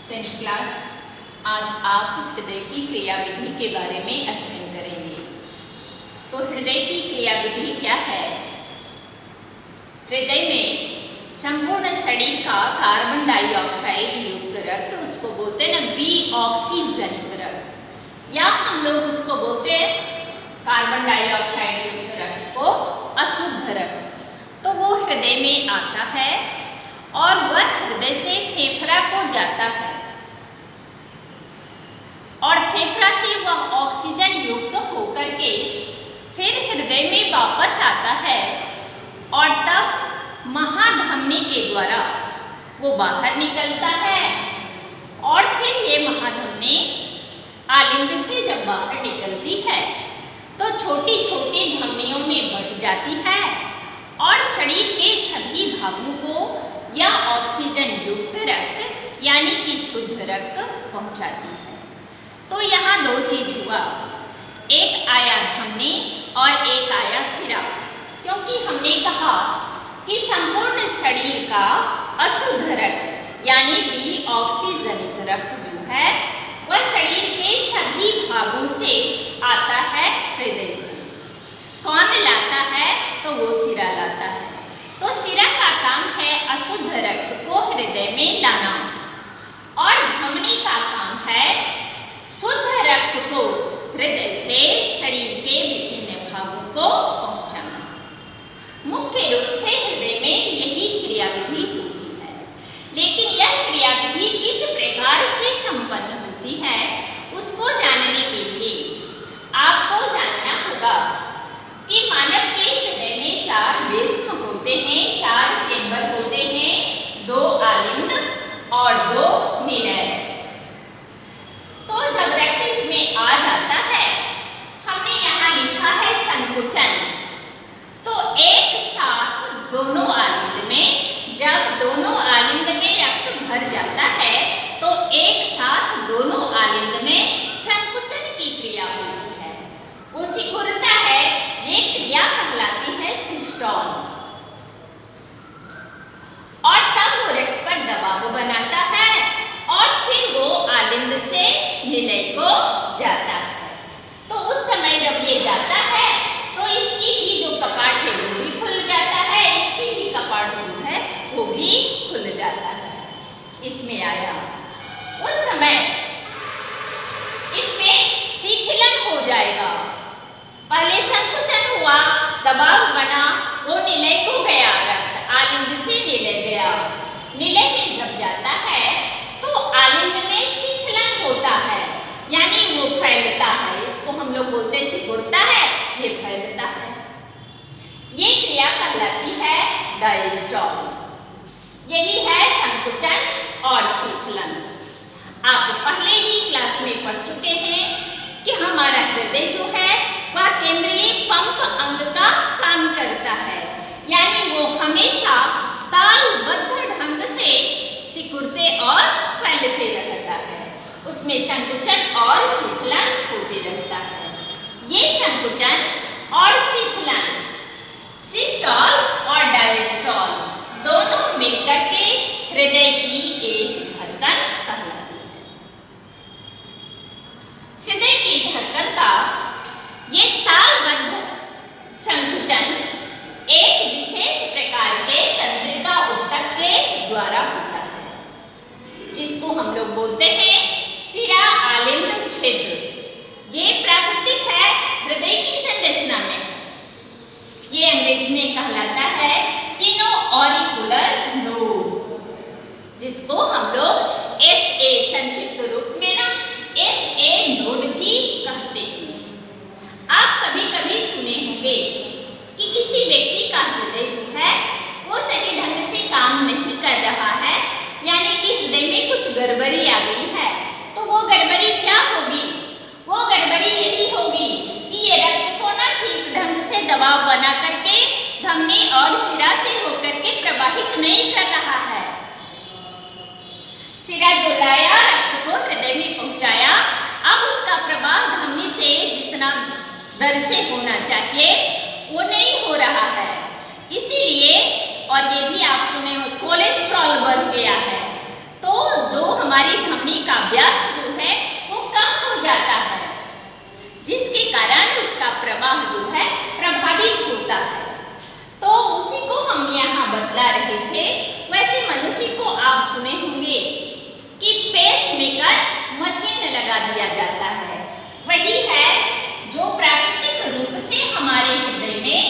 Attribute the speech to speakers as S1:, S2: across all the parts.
S1: 10th class. आज आप हृदय की क्रियाविधि के बारे में अध्ययन करेंगे। तो हृदय की क्रियाविधि क्या है? हृदय में संपूर्ण शरीर का कार्बन डाइऑक्साइड युक्त रक्त, उसको बोलते हैं ना ऑक्सीजनित रक्त, या हम लोग उसको बोलते हैं कार्बन डाइऑक्साइड युक्त रक्त को अशुद्ध रक्त। तो वो हृदय में आता है और वह हृदय से फेफड़ा को जाता है और फेफड़ा से वह ऑक्सीजन युक्त होकर के फिर हृदय में वापस आता है और तब महाधमनी के द्वारा वो बाहर निकलता है और फिर ये महाधमनी आलिंग से जब बाहर निकलती है तो छोटी छोटी धमनियों में बंट जाती है और शरीर के सभी भागों को या ऑक्सीजन युक्त रक्त यानी कि शुद्ध रक्त पहुंचाती है। तो यहाँ दो चीज हुआ, एक आया धमनी और एक आया सिरा, क्योंकि हमने कहा कि संपूर्ण शरीर का अशुद्ध रक्त यानी डीऑक्सीजनित रक्त जो है वह शरीर के सभी भागों से आता है हृदय में। कौन लाता है? तो वो सिरा लाता है। तो सिरा का काम है अशुद्ध रक्त को हृदय में लाना और धमनी का काम है शुद्ध रक्त को हृदय से शरीर के विभिन्न भागों को पहुंचाना। मुख्य रूप से हृदय में यही क्रियाविधि होती है, लेकिन यह क्रियाविधि किस प्रकार से संपन्न होती है उसको जानने के लिए आपको जानना होगा कि मानव के हृदय में 4 वेस्म होते हैं, 4 चेंबर होते हैं, 2 आलिंद और 2 निलय। तो जब रक्त इसमें आ जाता है, हमने यहाँ लिखा है संकुचन। तो एक साथ दोनों आलिंद में, जब दोनों आलिंद में रक्त भर जाता है तो एक साथ दोनों आलिंद में संकुचन की क्रिया होती है, वो सिकुड़ता है। ये क्रिया कहलाती है सिस्टोल और तब वो रक्त पर दबाव बनाता है और फिर वो आलिंद से निलय को जाता है। तो उस समय जब ये जाता है तो इसकी भी जो कपाट है वो भी खुल जाता है, इसकी भी कपाट जो है वो भी खुल जाता है। इसमें आया उस समय इसमें शीतलन हो जाएगा। पहले संकुचन हुआ, दबाव बना, वो निलय को गया, रक्त आलिंद से निलय गया। निलय में जब जाता है तो आलिंद में शीतलन होता है, यानी वो फैलता है। इसको हम लोग बोलते हैं सिकुड़ता है, ये फैलता है। ये क्रिया कहलाती है डायस्टॉल। यही है संकुचन और शीतलन। आप पहले ही क्लास में पढ़ चुके हैं कि हमारा हृदय जो है वह केंद्रीय पंप अंग का काम करता है, यानी वो हमेशा तालबद्ध ढंग से सिकुड़ते और फैलते रहता है। उसमें संकुचन और शीतलन होते रहता है। ये संकुचन और शीतलन सिस्टोल और डायस्टोल दोनों मिलकर के हृदय की एक धड़कन कहलाती है। हृदय की धड़कन का ये तालबद्ध संकुचन एक विशेष प्रकार के तंत्रिका ऊतक के द्वारा होता है, जिसको हम लोग बोलते हैं सिरा आलिंद छिद्र। ये प्राकृतिक है हृदय की संरचना में। ये अंग्रेजी में कहलाता है सिनो-ऑरिकुलर नोड, जिसको हम लोग SA संक्षिप्त रूप में ना SA नोड ही कहते हैं। आप कभी कभी सुने होंगे कि किसी व्यक्ति का हृदय जो है वो सही ढंग से काम नहीं कर रहा है, यानी कि हृदय में कुछ गड़बड़ी आ गई है। तो वो गड़बड़ी क्या होगी? वो गड़बड़ी यही होगी कि ये रक्त को ना ठीक ढंग से दबाव बना करके धमनी और सिरा से होकर के प्रवाहित नहीं कर रहा है। सिरा जो लाया रक्त को हृदय में पहुंचाया, अब उसका प्रवाह धमनी से जितना दर से होना चाहिए वो नहीं हो रहा है। इसीलिए, और ये भी आप सुने हो, कोलेस्ट्रॉल बढ़ गया है। तो जो हमारे हमारी धमनी का व्यास जो है वो कम हो जाता है, जिसके कारण उसका प्रवाह जो है प्रभावित होता है। तो उसी को हम यहाँ बतला रहे थे। वैसे मनुष्य को आप सुने होंगे कि पेसमेकर मशीन लगा दिया जाता है। वही है जो प्राकृतिक रूप से हमारे हृदय में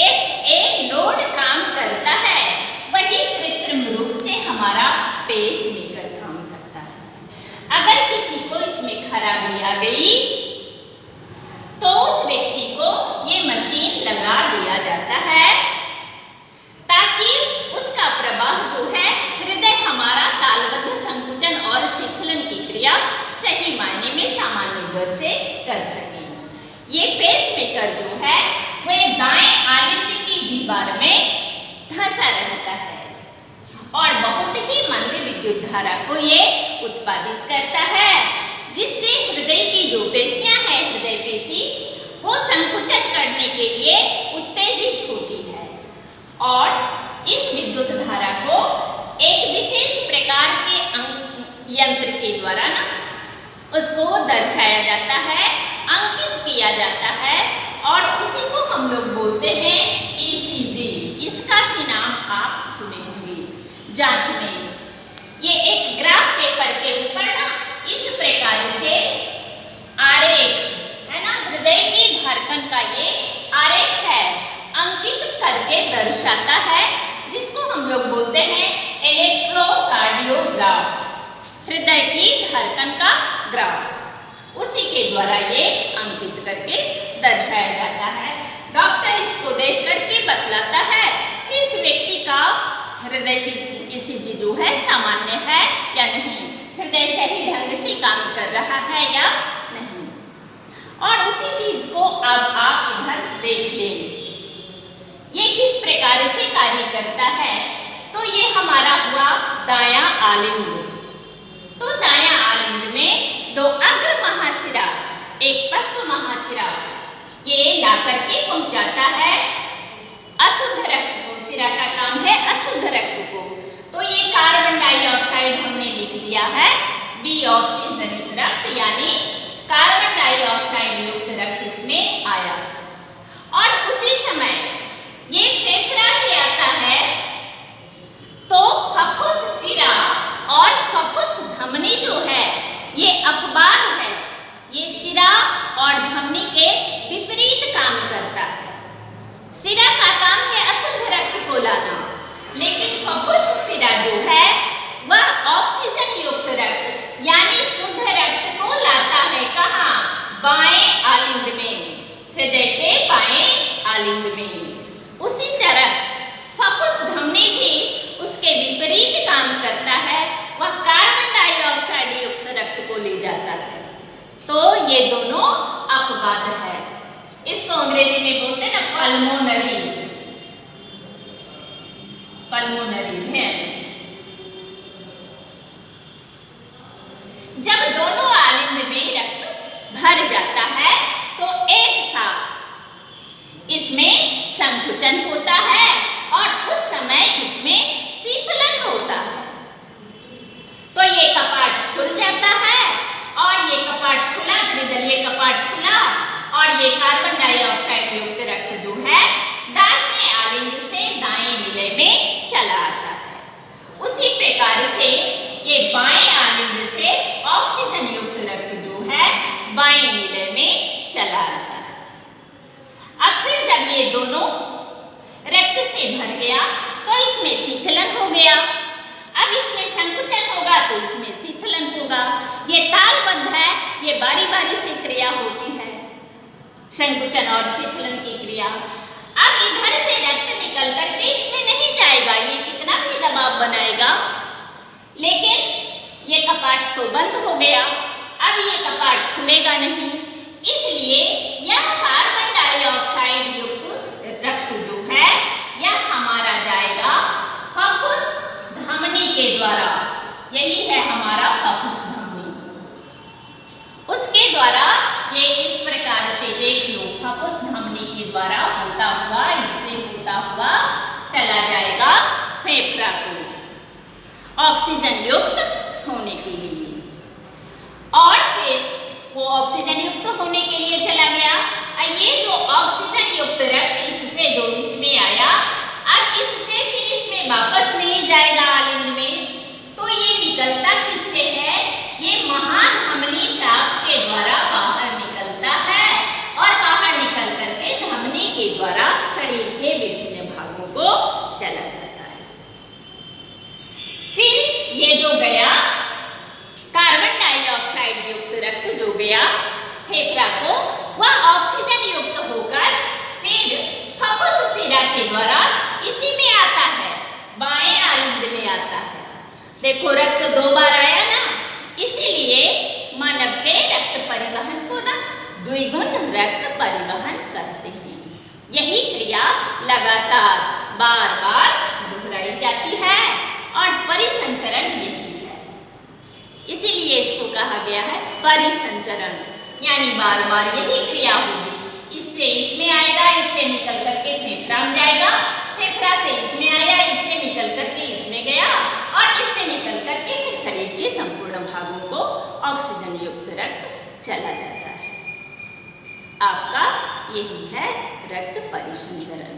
S1: SA नोड काम करता है, वही कृत्रिम रूप से हमारा पेसमेकर काम करता है। अगर किसी को इसमें खराबी आ गई तो उस व्यक्ति को ये मशीन लगा दिया जाता है, ताकि उसका प्रवाह जो है हृदय हमारा तालबद्ध संकुचन और शिथिलन की क्रिया सही मायने में सामान्य दर से कर सके। ये पेसमेकर जो है वह दाएं आलिंद की दीवार में धंसा रहता है और बहुत ही मंद विद्युत धारा को ये उत्पादित करता है, जिससे हृदय की जो पेशियां हैं, हृदय पेशी, वो संकुचन करने के लिए उत्तेजित होती है और इस विद्युत धारा को एक विशेष प्रकार के यंत्र के द्वारा उसको दर्शाया जाता है, अंकित किया जाता है और उसी को हम लोग बोलते हैं ECG। इसका भी नाम आप सुने होंगे जांच में। ये एक ग्राफ पेपर के ऊपर इस प्रकार से आरेख है ना, हृदय की धड़कन का ये आरेख है, अंकित करके दर्शाता है, जिसको हम लोग बोलते हैं इलेक्ट्रोकार्डियोग्राफ, हृदय की धड़कन का ग्राफ। उसी के द्वारा ये अंकित करके दर्शाया जाता है। डॉक्टर इसको देख करके बतलाता है कि इस व्यक्ति का हृदय की ECG जो है सामान्य है या नहीं, हृदय सही ढंग से काम कर रहा है या नहीं। और उसी चीज को अब आप इधर देख लें, ये किस प्रकार से कार्य करता है। तो ये हमारा हुआ दायां आलिंद। तो दायां आलिंद में दो अग्र महाशिरा, एक पश्च महाशिरा, ये ला करके पहुंचाता है अशुद्ध रक्त को। शिरा का काम है अशुद्ध रक्त को। तो ये कार्बन डाइऑक्साइड हमने लिख दिया है डीऑक्सीजनित रक्त, यानी कार्बन डाइऑक्साइड युक्त रक्त इसमें आया। और उसी समय ये फेफड़ा से आता है, तो फफुस शिरा और फफुस धमनी जो है ये अपवाद है, ये शिरा और धमनी के विपरीत काम करता है। शिरा का काम है अशुद्ध रक्त को लाना, लेकिन फफुस शिरा जो है वह ऑक्सीजन युक्त रक्त यानी शुद्ध रक्त को लाता है। कहाँ? बाएं आलिंद में, हृदय के बाएं आलिंद में। उसी तरह फफुस धमनी भी उसके विपरीत काम करता है, वह कार्बन डाइऑक्साइड युक्त रक्त को ले जाता है। तो ये दोनों अपवाद है। इसको अंग्रेजी में बोलते हैं ना पल्मोनरी, पल्मोनरी वेन। जब दोनों आलिंद में रक्त भर जाता है तो एक साथ इसमें संकुचन होता है और उस समय इसमें शीतलन होता है। तो ये कपाट खुल जाता है और ये कपाट खुला, त्रिदलीय कपाट खुला और ये कार्बन डाइऑक्साइड युक्त रक्त जो है दाहिने आलिंद से दाएं निलय में चला आता है। उसी प्रकार से ये बाएं आलिंद से ऑक्सीजन युक्त रक्त जो है बाएं निलय में चला आता है। अब फिर जब ये दोनों रक्त से भर गया तो इसमें शीतलन हो गया। अब इसमें संकुचन होगा तो इसमें शीतलन होगा। ये तालबद्ध है, ये बारी बारी से क्रिया होती है, संकुचन और शीतलन की क्रिया। अब इधर से रक्त निकल करके इसमें नहीं जाएगा, ये कितना भी दबाव बनाएगा, लेकिन ये कपाट तो बंद हो गया। अब ये कपाट खुलेगा नहीं, इसलिए यह कार्बन डाइऑक्साइड युक्त रक्त जो है यह हमारा जाएगा फफुस धमनी के द्वारा। यही है हमारा फफुस धमनी। उसके द्वारा ये इस प्रकार से देख लो, फफुस धमनी के द्वारा होता हुआ, इससे होता हुआ चला जाएगा फेफड़ा को, ऑक्सीजन युक्त होने के लिए, और फिर वो ऑक्सीजन युक्त होने के लिए चला गया। ये जो ऑक्सीजन युक्त रक्त इससे जो इसमें आया, अब इससे फिर इसमें वापस नहीं जाएगा आलिंद में, तो ये निकलता किससे है? ये महाधमनी चाप के द्वारा बाहर निकलता है, और बाहर निकल करके धमनी के द्वारा शरीर के विभिन्न भागों को चला जाता है। फिर ये जो गया कार्बन डाइऑक्साइड युक्त रक्त जो गया फेफड़ा को, वह ऑक्सीजन युक्त होकर फिर फफूस शिरा के द्वारा इसी में आता है, बाएं आलिंद में आता है। देखो रक्त 2 बार आया ना, इसीलिए मानव के रक्त परिवहन को ना द्विगुण रक्त परिवहन कहते हैं। यही क्रिया लगातार बार बार दोहराई जाती है, और परिसंचरण यही है, इसीलिए इसको कहा गया है परिसंचरण, यानी बार बार यही क्रिया होगी। इससे इसमें आएगा, इससे निकल करके फेफड़ा में जाएगा, फेफड़ा से इसमें आया, इससे निकल करके इसमें गया, और इससे निकल करके फिर शरीर के संपूर्ण भागों को ऑक्सीजन युक्त रक्त चला जाता है। आपका यही है रक्त परिसंचरण।